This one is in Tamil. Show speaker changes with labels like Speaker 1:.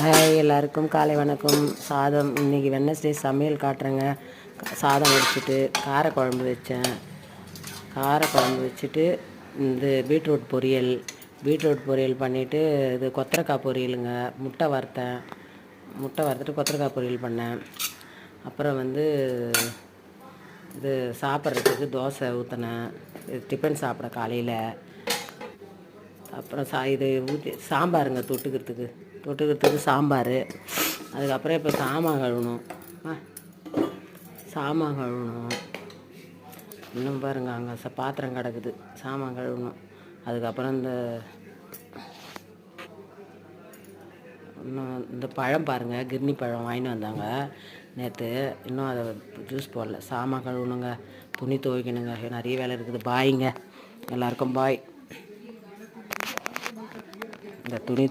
Speaker 1: ஹாய், எல்லாருக்கும் காலை வணக்கம். சாதம் இன்றைக்கி வெட்னஸ்டே சமையல் காட்டுறேங்க. சாதம் வச்சுட்டு காரக்குழம்பு வச்சேன். காரக்குழம்பு வச்சுட்டு இந்த பீட்ரூட் பொரியல் பண்ணிவிட்டு இது கொத்தரக்காய் பொரியலுங்க. முட்டை வறுத்துட்டு கொத்தரக்காய் பொரியல் பண்ணேன். அப்புறம் இது சாப்பிட்றதுக்கு தோசை ஊற்றினேன். இது டிஃபன் சாப்பிட காலையில். அப்புறம் இது ஊற்றி சாம்பாருங்க, தொட்டுக்கிறதுக்கு சாம்பார். அதுக்கப்புறம் இப்போ சாமான் கழுவணும். இன்னும் பாருங்கள், அங்கே பாத்திரம் கிடக்குது, சாமான் கழுவணும். அதுக்கப்புறம் இந்த பழம் பாருங்கள், கிர்னி பழம் வாங்கிட்டு வந்தாங்க நேற்று. இன்னும் அதை ஜூஸ் போடல. சாமான் கழுவணுங்க, துணி துவைக்கணுங்க, நிறைய வேலை இருக்குது. பாய்ங்க, எல்லாருக்கும் பாய். இந்த துணி